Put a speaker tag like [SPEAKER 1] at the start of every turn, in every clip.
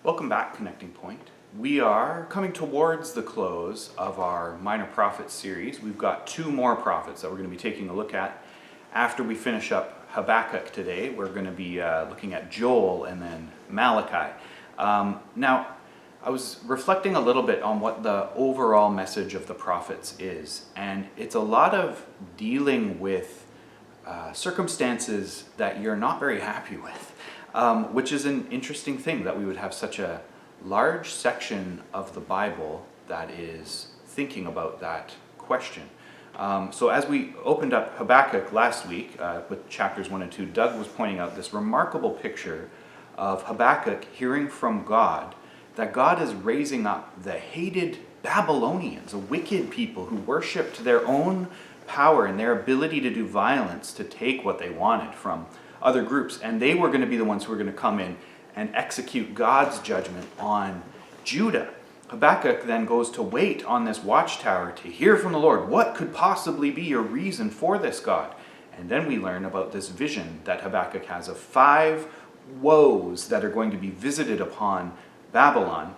[SPEAKER 1] Welcome back, Connecting Point. We are coming towards the close of our Minor Prophets series. We've got two more prophets that we're going to be taking a look at. After we finish up Habakkuk today, we're going to be looking at Joel and then Malachi. Now, I was reflecting a little bit on what the overall message of the prophets is, and it's a lot of dealing with circumstances that you're not very happy with. Which is an interesting thing that we would have such a large section of the Bible that is thinking about that question. So as we opened up Habakkuk last week with chapters 1 and 2, Doug was pointing out this remarkable picture of Habakkuk hearing from God that God is raising up the hated Babylonians, a wicked people who worshipped their own power and their ability to do violence to take what they wanted from other groups, and they were going to be the ones who were going to come in and execute God's judgment on Judah. Habakkuk then goes to wait on this watchtower to hear from the Lord. What could possibly be your reason for this, God? And then we learn about this vision that Habakkuk has of 5 woes that are going to be visited upon Babylon.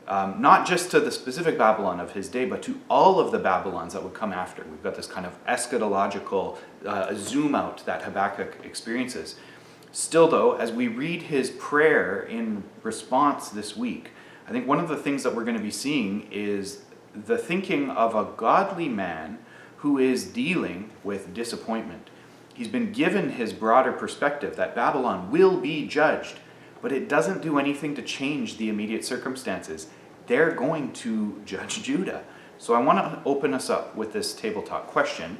[SPEAKER 1] Not just to the specific Babylon of his day, but to all of the Babylons that would come after. We've got this kind of eschatological zoom out that Habakkuk experiences. Still though, as we read his prayer in response this week, I think one of the things that we're going to be seeing is the thinking of a godly man who is dealing with disappointment. He's been given his broader perspective that Babylon will be judged, but it doesn't do anything to change the immediate circumstances. They're going to judge Judah. So I want to open us up with this table talk question.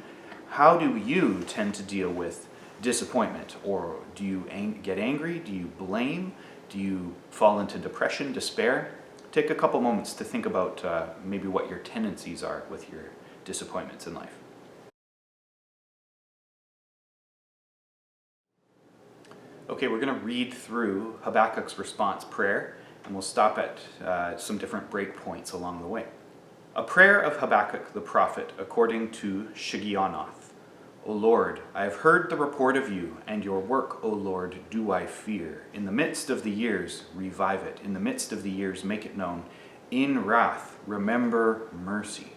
[SPEAKER 1] How do you tend to deal with disappointment? Or do you get angry? Do you blame? Do you fall into depression, despair? Take a couple moments to think about maybe what your tendencies are with your disappointments in life. Okay, we're going to read through Habakkuk's response prayer, and we'll stop at some different breakpoints along the way. A prayer of Habakkuk the prophet according to Shigionoth. O Lord, I have heard the report of you, and your work, O Lord, do I fear. In the midst of the years, revive it. In the midst of the years, make it known. In wrath, remember mercy.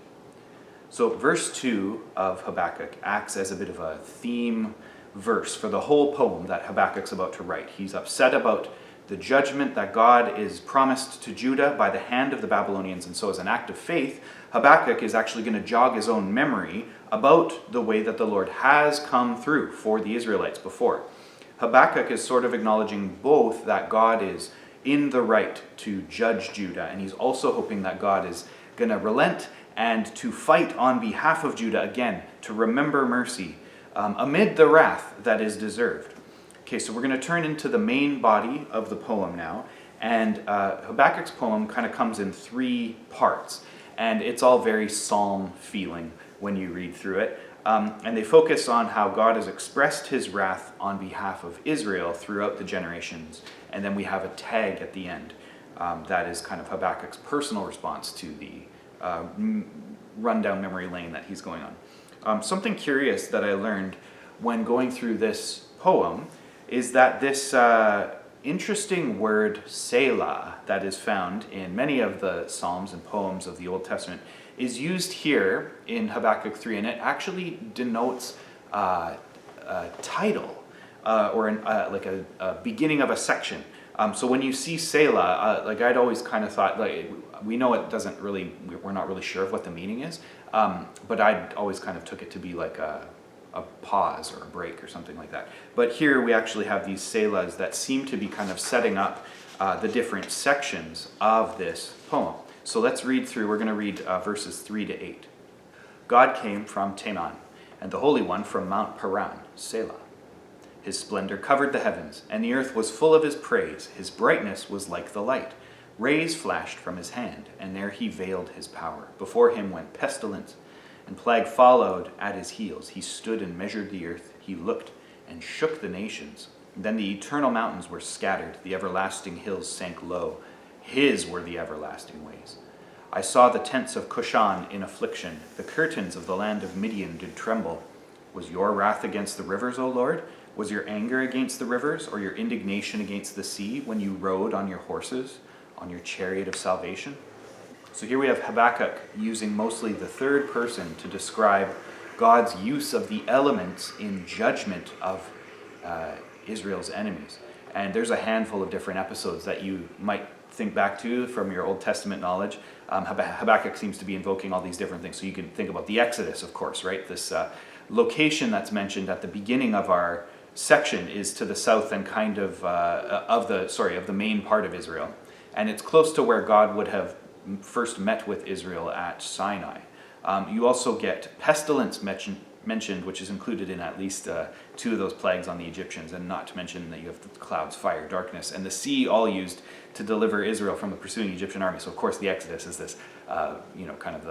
[SPEAKER 1] So verse 2 of Habakkuk acts as a bit of a theme verse for the whole poem that Habakkuk's about to write. He's upset about the judgment that God is promised to Judah by the hand of the Babylonians, and so as an act of faith, Habakkuk is actually going to jog his own memory about the way that the Lord has come through for the Israelites before. Habakkuk is sort of acknowledging both that God is in the right to judge Judah, and he's also hoping that God is going to relent and to fight on behalf of Judah again, to remember mercy amid the wrath that is deserved. Okay, so we're going to turn into the main body of the poem now, and Habakkuk's poem kind of comes in 3 parts, and it's all very psalm feeling when you read through it, and they focus on how God has expressed his wrath on behalf of Israel throughout the generations, and then we have a tag at the end that is kind of Habakkuk's personal response to the rundown memory lane that he's going on. Something curious that I learned when going through this poem is that this interesting word Selah that is found in many of the psalms and poems of the Old Testament is used here in Habakkuk 3, and it actually denotes a title or like a beginning of a section. So when you see Selah, like I'd always kind of thought, like we know it doesn't really, we're not really sure of what the meaning is, but I'd always kind of took it to be like a pause or a break or something like that. But here we actually have these selahs that seem to be kind of setting up the different sections of this poem. So let's read through. We're going to read verses 3 to 8. God came from Teman, and the Holy One from Mount Paran, Selah. His splendor covered the heavens, and the earth was full of his praise. His brightness was like the light. Rays flashed from his hand, and there he veiled his power. Before him went pestilence, and plague followed at his heels. He stood and measured the earth. He looked and shook the nations. Then the eternal mountains were scattered. The everlasting hills sank low, His were the everlasting ways. I saw the tents of Cushan in affliction. The curtains of the land of Midian did tremble. Was your wrath against the rivers, O Lord? Was your anger against the rivers, or your indignation against the sea, when you rode on your horses, on your chariot of salvation? So here we have Habakkuk using mostly the third person to describe God's use of the elements in judgment of Israel's enemies. And there's a handful of different episodes that you might think back to from your Old Testament knowledge. Habakkuk seems to be invoking all these different things. So you can think about the Exodus, of course, right? This location that's mentioned at the beginning of our section is to the south and kind of the main part of Israel. And it's close to where God would have first met with Israel at Sinai. You also get pestilence mentioned, which is included in at least 2 of those plagues on the Egyptians, and not to mention that you have the clouds, fire, darkness, and the sea, all used to deliver Israel from the pursuing Egyptian army. So of course the Exodus is this, kind of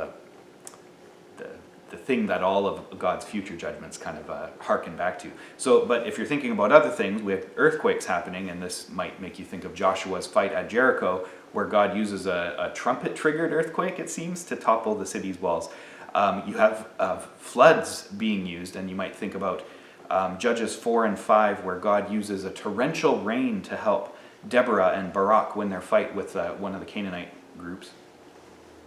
[SPEAKER 1] the thing that all of God's future judgments kind of harken back to. So, but if you're thinking about other things, we have earthquakes happening, and this might make you think of Joshua's fight at Jericho, where God uses a trumpet-triggered earthquake, it seems, to topple the city's walls. You have floods being used, and you might think about Judges 4 and 5, where God uses a torrential rain to help Deborah and Barak win their fight with one of the Canaanite groups.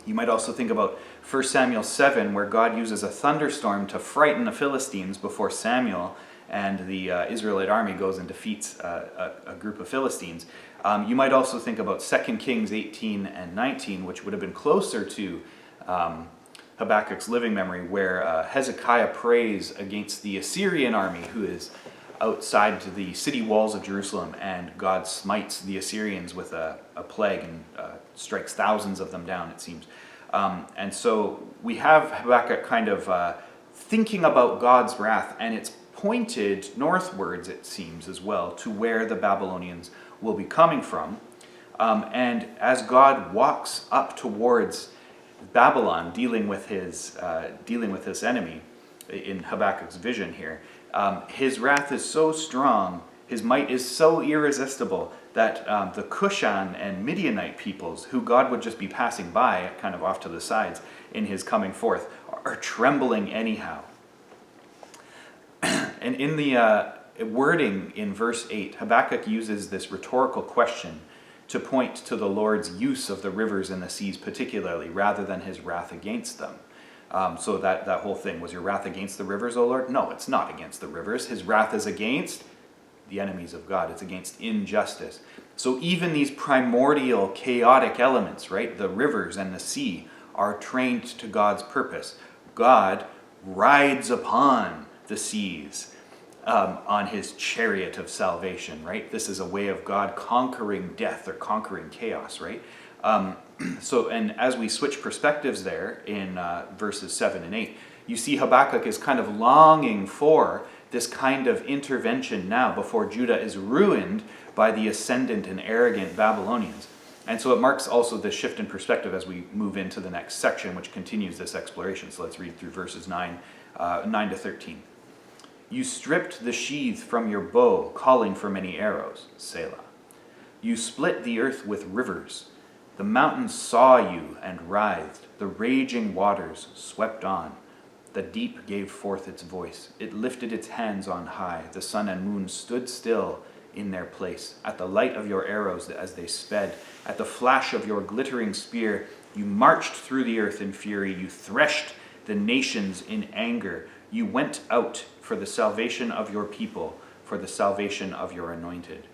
[SPEAKER 1] You might also think about 1 Samuel 7, where God uses a thunderstorm to frighten the Philistines before Samuel and the Israelite army goes and defeats a group of Philistines. You might also think about 2 Kings 18 and 19, which would have been closer to Habakkuk's living memory, where Hezekiah prays against the Assyrian army who is outside the city walls of Jerusalem, and God smites the Assyrians with a plague and strikes thousands of them down, it seems. And so we have Habakkuk kind of thinking about God's wrath, and it's pointed northwards, it seems, as well, to where the Babylonians will be coming from. And as God walks up towards Babylon, dealing with his enemy in Habakkuk's vision here, his wrath is so strong, his might is so irresistible that the Cushan and Midianite peoples, who God would just be passing by, kind of off to the sides in his coming forth, are trembling anyhow. And in the wording in verse 8, Habakkuk uses this rhetorical question to point to the Lord's use of the rivers and the seas particularly, rather than his wrath against them. So that whole thing, was your wrath against the rivers, O Lord? No, it's not against the rivers. His wrath is against the enemies of God. It's against injustice. So even these primordial chaotic elements, right, the rivers and the sea, are trained to God's purpose. God rides upon the seas on his chariot of salvation, right? This is a way of God conquering death or conquering chaos, right? And as we switch perspectives there in verses 7 and 8, you see Habakkuk is kind of longing for this kind of intervention now before Judah is ruined by the ascendant and arrogant Babylonians. And so it marks also this shift in perspective as we move into the next section, which continues this exploration. So let's read through verses 9 to 13. You stripped the sheath from your bow, calling for many arrows, Selah. You split the earth with rivers. The mountains saw you and writhed. The raging waters swept on. The deep gave forth its voice. It lifted its hands on high. The sun and moon stood still in their place. At the light of your arrows as they sped, at the flash of your glittering spear, you marched through the earth in fury. You threshed the nations in anger. You went out for the salvation of your people, for the salvation of your anointed.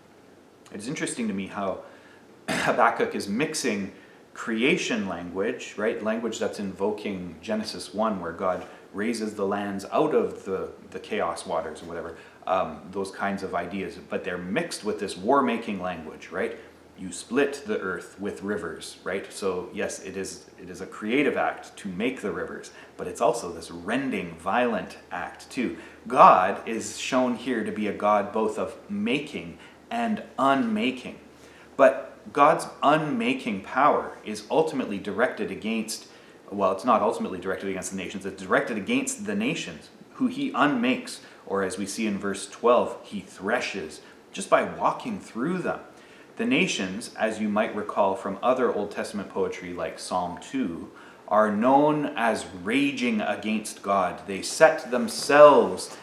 [SPEAKER 1] It's interesting to me how Habakkuk is mixing creation language, right? Language that's invoking Genesis 1, where God raises the lands out of the chaos waters or whatever, those kinds of ideas. But they're mixed with this war-making language, right? You split the earth with rivers, right? So yes, it is a creative act to make the rivers, but it's also this rending, violent act too. God is shown here to be a God both of making and unmaking. But God's unmaking power is ultimately directed against, well, it's not ultimately directed against the nations, it's directed against the nations, who he unmakes, or as we see in verse 12, he threshes, just by walking through them. The nations, as you might recall from other Old Testament poetry like Psalm 2, are known as raging against God. They set themselves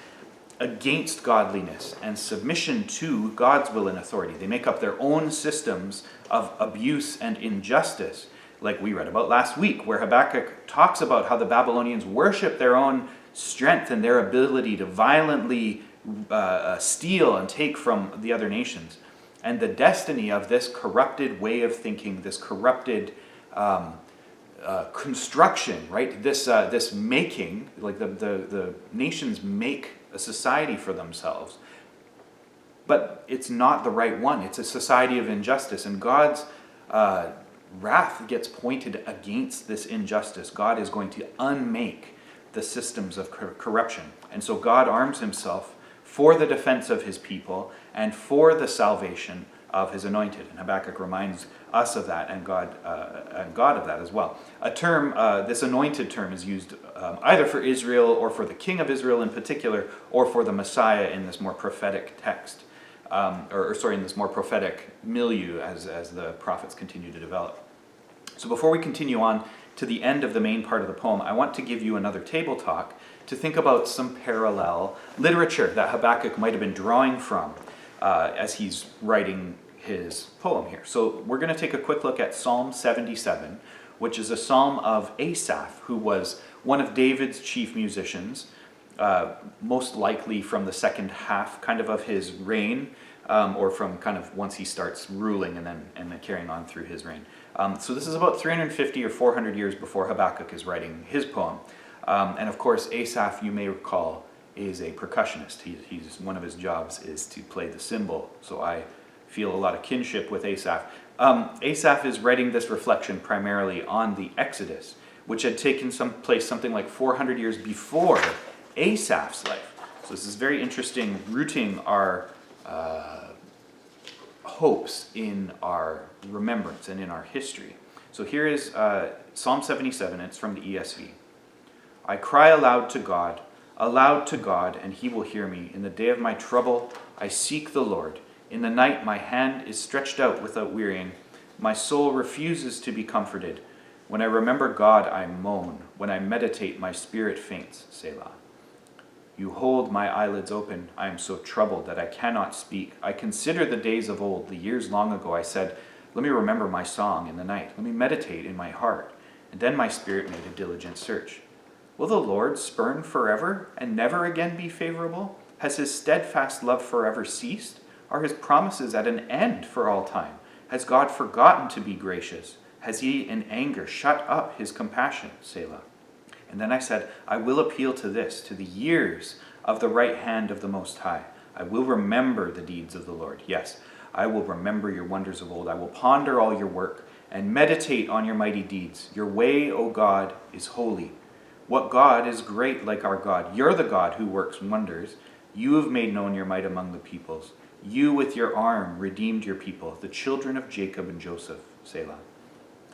[SPEAKER 1] against godliness and submission to God's will and authority. They make up their own systems of abuse and injustice, like we read about last week, where Habakkuk talks about how the Babylonians worship their own strength and their ability to violently steal and take from the other nations. And the destiny of this corrupted way of thinking, this corrupted construction, right? This making, like the nations make a society for themselves, but it's not the right one. It's a society of injustice, and God's wrath gets pointed against this injustice. God is going to unmake the systems of corruption, and so God arms himself for the defense of his people and for the salvation of his anointed. And Habakkuk reminds us of that, and God of that as well. A term, this anointed term, is used either for Israel or for the king of Israel in particular, or for the Messiah in this more prophetic text, in this more prophetic milieu as the prophets continue to develop. So before we continue on to the end of the main part of the poem, I want to give you another table talk to think about some parallel literature that Habakkuk might have been drawing from as he's writing his poem here. So we're going to take a quick look at Psalm 77, which is a psalm of Asaph, who was one of David's chief musicians, most likely from the second half of his reign, or from kind of once he starts ruling and then carrying on through his reign. So this is about 350 or 400 years before Habakkuk is writing his poem. And of course, Asaph, you may recall, is a percussionist. He's one of his jobs is to play the cymbal. So I feel a lot of kinship with Asaph. Asaph is writing this reflection primarily on the Exodus, which had taken place something like 400 years before Asaph's life. So this is very interesting, rooting our hopes in our remembrance and in our history. So here is Psalm 77, it's from the ESV. I cry aloud to God, and he will hear me. In the day of my trouble, I seek the Lord. In the night, my hand is stretched out without wearying. My soul refuses to be comforted. When I remember God, I moan. When I meditate, my spirit faints. Selah. You hold my eyelids open. I am so troubled that I cannot speak. I consider the days of old, the years long ago. I said, let me remember my song in the night. Let me meditate in my heart. And then my spirit made a diligent search. Will the Lord spurn forever and never again be favorable? Has his steadfast love forever ceased? Are his promises at an end for all time? Has God forgotten to be gracious? Has he in anger shut up his compassion? Selah. And then I said, I will appeal to the years of the right hand of the Most High. I will remember the deeds of the Lord. Yes, I will remember your wonders of old. I will ponder all your work and meditate on your mighty deeds. Your way, O God, is holy. What God is great like our God? You're the God who works wonders. You have made known your might among the peoples. You with your arm redeemed your people, the children of Jacob and Joseph. Selah.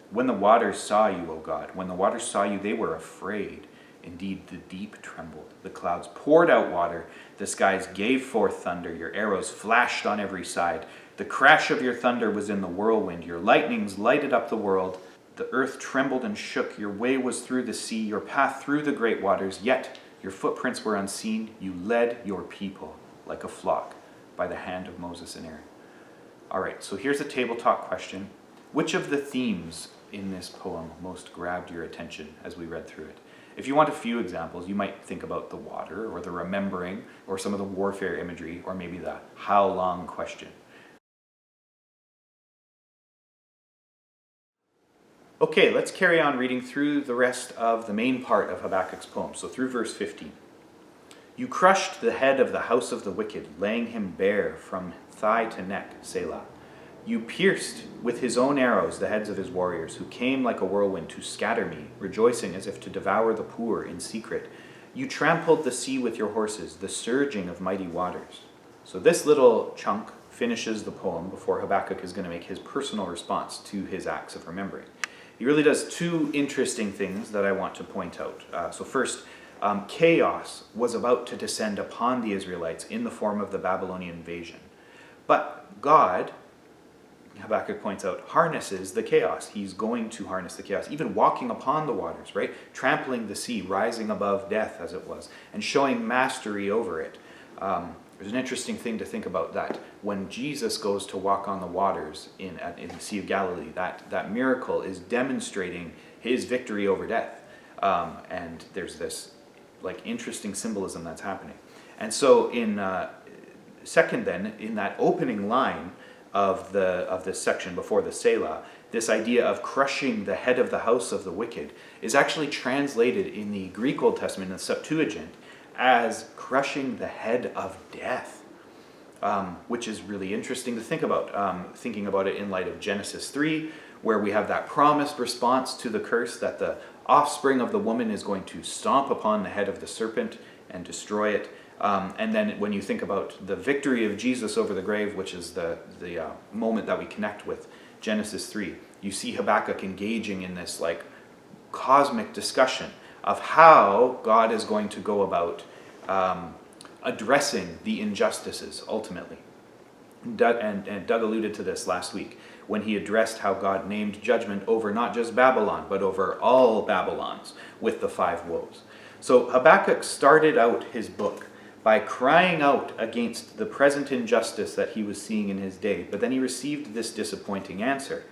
[SPEAKER 1] When the waters saw you, O God, when the waters saw you, they were afraid. Indeed, the deep trembled. The clouds poured out water. The skies gave forth thunder. Your arrows flashed on every side. The crash of your thunder was in the whirlwind. Your lightnings lighted up the world. The earth trembled and shook. Your way was through the sea, your path through the great waters. Yet your footprints were unseen. You led your people like a flock by the hand of Moses and Aaron. All right, so here's a table talk question. Which of the themes in this poem most grabbed your attention as we read through it? If you want a few examples, you might think about the water or the remembering or some of the warfare imagery or maybe the how long question. Okay, let's carry on reading through the rest of the main part of Habakkuk's poem. So through verse 15. You crushed the head of the house of the wicked, laying him bare from thigh to neck, Selah. You pierced with his own arrows the heads of his warriors, who came like a whirlwind to scatter me, rejoicing as if to devour the poor in secret. You trampled the sea with your horses, the surging of mighty waters. So this little chunk finishes the poem before Habakkuk is going to make his personal response to his acts of remembering. He really does two interesting things that I want to point out. So first, chaos was about to descend upon the Israelites in the form of the Babylonian invasion. But God Habakkuk points out, harnesses the chaos. He's going to harness the chaos, even walking upon the waters, right? Trampling the sea, rising above death as it was, and showing mastery over it. There's an interesting thing to think about that. When Jesus goes to walk on the waters in the Sea of Galilee, that miracle is demonstrating his victory over death. And there's this interesting symbolism that's happening. And so in second then, in that opening line of this section before the Selah, this idea of crushing the head of the house of the wicked is actually translated in the Greek Old Testament, in the Septuagint, as crushing the head of death, which is really interesting to think about, thinking about it in light of Genesis 3, where we have that promised response to the curse that the offspring of the woman is going to stomp upon the head of the serpent and destroy it. And then when you think about the victory of Jesus over the grave, which is the moment that we connect with Genesis 3, you see Habakkuk engaging in this cosmic discussion of how God is going to go about addressing the injustices ultimately. Doug alluded to this last week when he addressed how God named judgment over not just Babylon, but over all Babylons with the 5 woes. So Habakkuk started out his book by crying out against the present injustice that he was seeing in his day, but then he received this disappointing answer.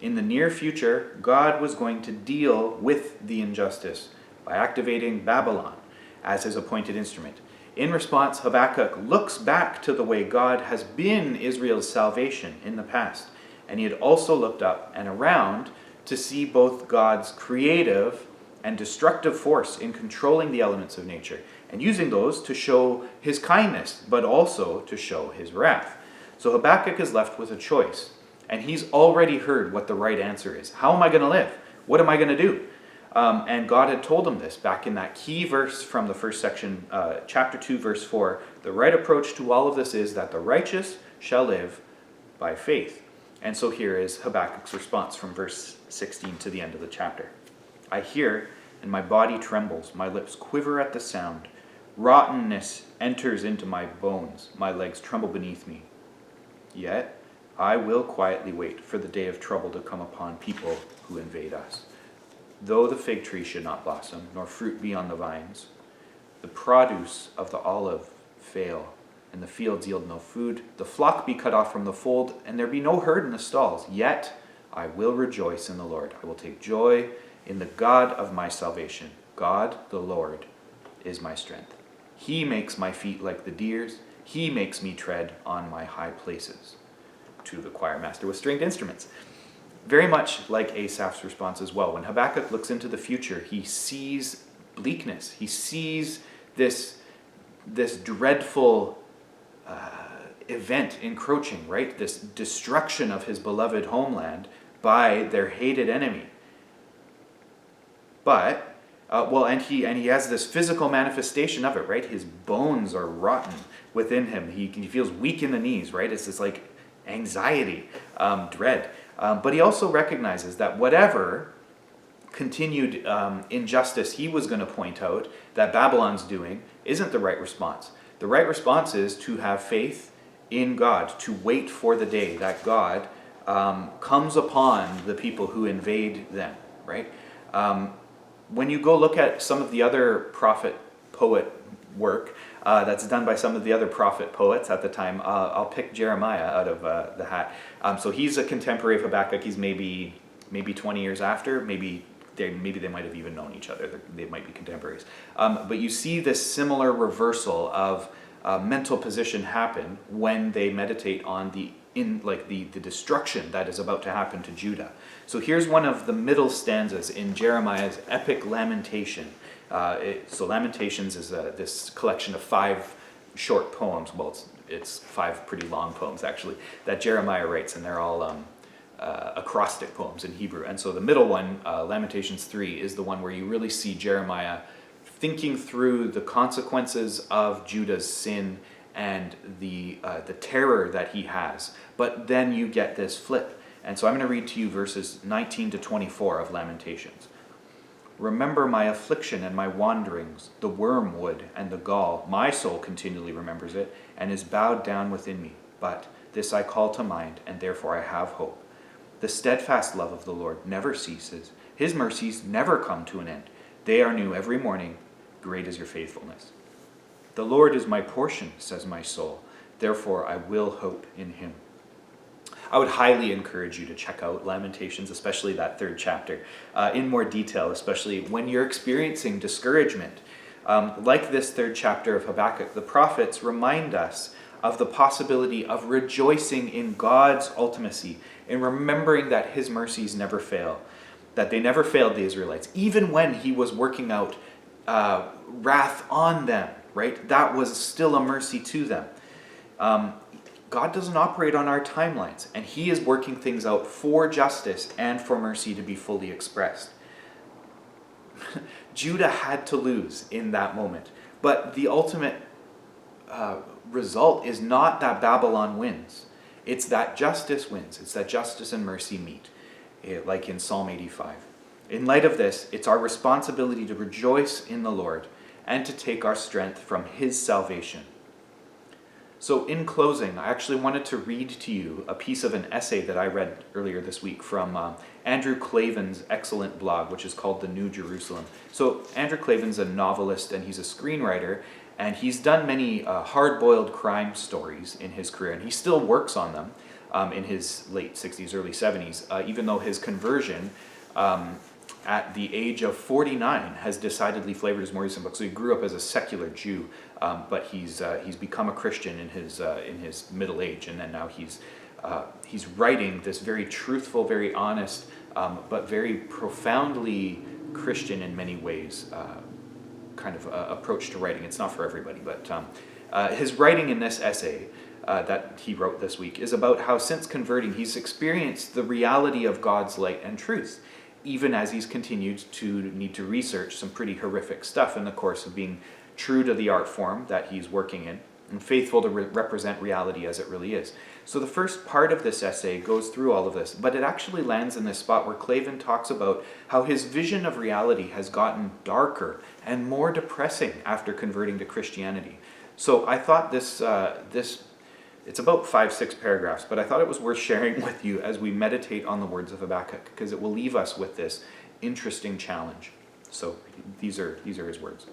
[SPEAKER 1] In the near future, God was going to deal with the injustice by activating Babylon as his appointed instrument. In response, Habakkuk looks back to the way God has been Israel's salvation in the past, and he had also looked up and around to see both God's creative and destructive force in controlling the elements of nature, and using those to show his kindness, but also to show his wrath. So Habakkuk is left with a choice, and he's already heard what the right answer is. How am I going to live? What am I going to do? And God had told him this back in that key verse from the first section, chapter 2, verse 4. The right approach to all of this is that the righteous shall live by faith. And so here is Habakkuk's response from verse 16 to the end of the chapter. I hear, and my body trembles, my lips quiver at the sound. Rottenness enters into my bones, my legs tremble beneath me. Yet I will quietly wait for the day of trouble to come upon people who invade us. Though the fig tree should not blossom, nor fruit be on the vines, the produce of the olive fail, and the fields yield no food, the flock be cut off from the fold, and there be no herd in the stalls, yet I will rejoice in the Lord. I will take joy in the God of my salvation. God, the Lord, is my strength. He makes my feet like the deer's. He makes me tread on my high places. To the choir master with stringed instruments. Very much like Asaph's response as well. When Habakkuk looks into the future, he sees bleakness. He sees this dreadful event encroaching, right? This destruction of his beloved homeland by their hated enemy. But, and he has this physical manifestation of it, right? His bones are rotten within him. He feels weak in the knees, right? It's this anxiety, dread. But he also recognizes that whatever continued injustice he was going to point out that Babylon's doing isn't the right response. The right response is to have faith in God, to wait for the day that God comes upon the people who invade them, right? When you go look at some of the other prophet-poet work that's done by some of the other prophet poets at the time, I'll pick Jeremiah out of the hat. So he's a contemporary of Habakkuk. He's maybe 20 years after. Maybe they might have even known each other. They might be contemporaries. But you see this similar reversal of mental position happen when they meditate on the destruction that is about to happen to Judah. So here's one of the middle stanzas in Jeremiah's epic lamentation. So Lamentations is this collection of 5 short poems. Well, it's 5 pretty long poems actually that Jeremiah writes, and they're all acrostic poems in Hebrew. And so the middle one, Lamentations 3, is the one where you really see Jeremiah thinking through the consequences of Judah's sin and the terror that he has. But then you get this flip. And so I'm going to read to you verses 19 to 24 of Lamentations. Remember my affliction and my wanderings, the wormwood and the gall. My soul continually remembers it and is bowed down within me. But This I call to mind, and therefore I have hope. The steadfast love of the Lord never ceases. His mercies never come to an end. They are new every morning. Great is your faithfulness. The Lord is my portion, says my soul. Therefore I will hope in him. I would highly encourage you to check out Lamentations, especially that 3rd chapter, in more detail, especially when you're experiencing discouragement. Like this 3rd chapter of Habakkuk, the prophets remind us of the possibility of rejoicing in God's ultimacy, in remembering that his mercies never fail, that they never failed the Israelites, even when he was working out wrath on them, right? That was still a mercy to them. God doesn't operate on our timelines, and he is working things out for justice and for mercy to be fully expressed. Judah had to lose in that moment, but the ultimate result is not that Babylon wins. It's that justice wins. It's that justice and mercy meet, like in Psalm 85. In light of this, it's our responsibility to rejoice in the Lord and to take our strength from his salvation. So in closing, I actually wanted to read to you a piece of an essay that I read earlier this week from Andrew Klavan's excellent blog, which is called The New Jerusalem. So Andrew Klavan's a novelist and he's a screenwriter, and he's done many hard-boiled crime stories in his career, and he still works on them in his late 60s, early 70s, even though his conversion at the age of 49 has decidedly flavored his more recent book. So he grew up as a secular Jew, but he's become a Christian in his middle age, and then now he's writing this very truthful, very honest, but very profoundly Christian in many ways kind of approach to writing. It's not for everybody, but his writing in this essay that he wrote this week is about how since converting he's experienced the reality of God's light and truth, even as he's continued to need to research some pretty horrific stuff in the course of being true to the art form that he's working in and faithful to represent reality as it really is. So the first part of this essay goes through all of this, but it actually lands in this spot where Klavan talks about how his vision of reality has gotten darker and more depressing after converting to Christianity. So I thought this it's about 5-6 paragraphs, but I thought it was worth sharing with you as we meditate on the words of Habakkuk, because it will leave us with this interesting challenge. So these are his words.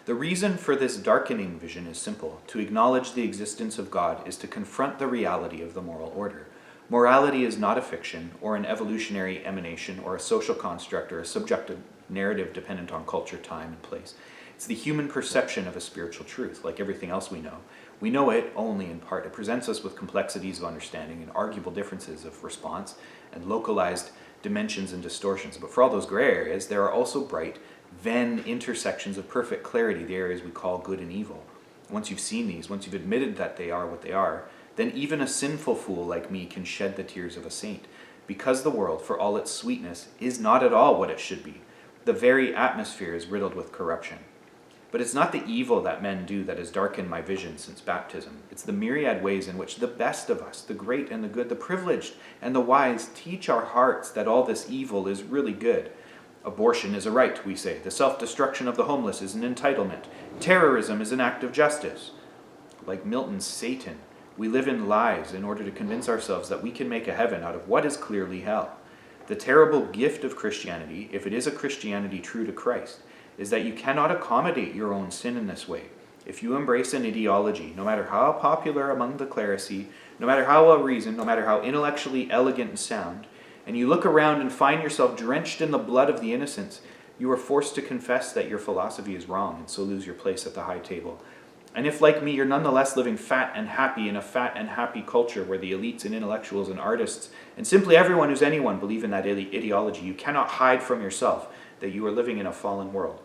[SPEAKER 1] The reason for this darkening vision is simple. To acknowledge the existence of God is to confront the reality of the moral order. Morality is not a fiction, or an evolutionary emanation, or a social construct, or a subjective narrative dependent on culture, time, and place. It's the human perception of a spiritual truth, like everything else we know. We know it only in part. It presents us with complexities of understanding and arguable differences of response and localized dimensions and distortions. But for all those gray areas, there are also bright Venn intersections of perfect clarity, the areas we call good and evil. Once you've seen these, once you've admitted that they are what they are, then even a sinful fool like me can shed the tears of a saint, because the world, for all its sweetness, is not at all what it should be. The very atmosphere is riddled with corruption. But it's not the evil that men do that has darkened my vision since baptism. It's the myriad ways in which the best of us, the great and the good, the privileged and the wise, teach our hearts that all this evil is really good. Abortion is a right, we say. The self-destruction of the homeless is an entitlement. Terrorism is an act of justice. Like Milton's Satan, we live in lies in order to convince ourselves that we can make a heaven out of what is clearly hell. The terrible gift of Christianity, if it is a Christianity true to Christ, is that you cannot accommodate your own sin in this way. If you embrace an ideology, no matter how popular among the clerisy, no matter how well reasoned, no matter how intellectually elegant and sound, and you look around and find yourself drenched in the blood of the innocents, you are forced to confess that your philosophy is wrong and so lose your place at the high table. And if, like me, you're nonetheless living fat and happy in a fat and happy culture where the elites and intellectuals and artists and simply everyone who's anyone believe in that ideology, you cannot hide from yourself that you are living in a fallen world.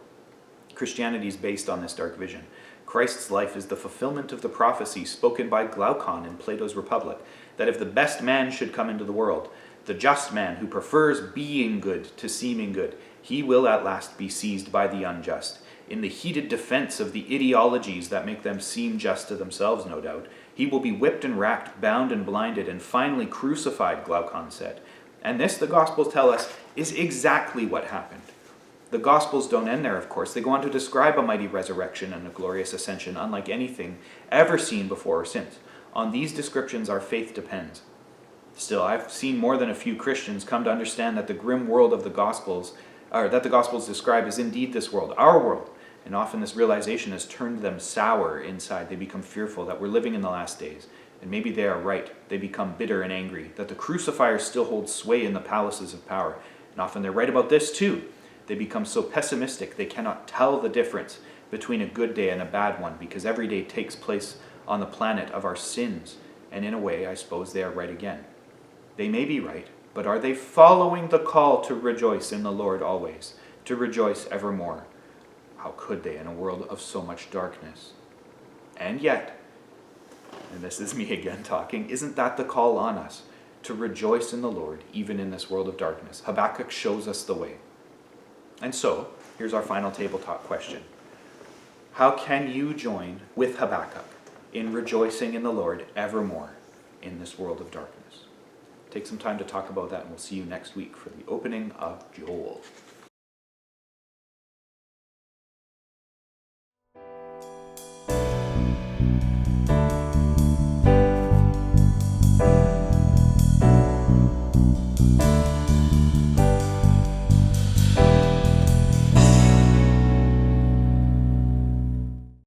[SPEAKER 1] Christianity is based on this dark vision. Christ's life is the fulfillment of the prophecy spoken by Glaucon in Plato's Republic, that if the best man should come into the world, the just man who prefers being good to seeming good, he will at last be seized by the unjust. In the heated defense of the ideologies that make them seem just to themselves, no doubt, he will be whipped and racked, bound and blinded, and finally crucified, Glaucon said. And this, the Gospels tell us, is exactly what happened. The Gospels don't end there, of course. They go on to describe a mighty resurrection and a glorious ascension unlike anything ever seen before or since. On these descriptions our faith depends. Still, I've seen more than a few Christians come to understand that the grim world of the Gospels, or that the Gospels describe, is indeed this world, our world. And often this realization has turned them sour inside. They become fearful that we're living in the last days. And maybe they are right. They become bitter and angry, that the crucifier still holds sway in the palaces of power. And often they're right about this too. They become so pessimistic they cannot tell the difference between a good day and a bad one, because every day takes place on the planet of our sins. And in a way, I suppose they are right again. They may be right, but are they following the call to rejoice in the Lord always, to rejoice evermore? How could they in a world of so much darkness? And yet, and this is me again talking, isn't that the call on us, to rejoice in the Lord even in this world of darkness? Habakkuk shows us the way. And so, here's our final tabletop question. How can you join with Habakkuk in rejoicing in the Lord evermore in this world of darkness? Take some time to talk about that, and we'll see you next week for the opening of Joel.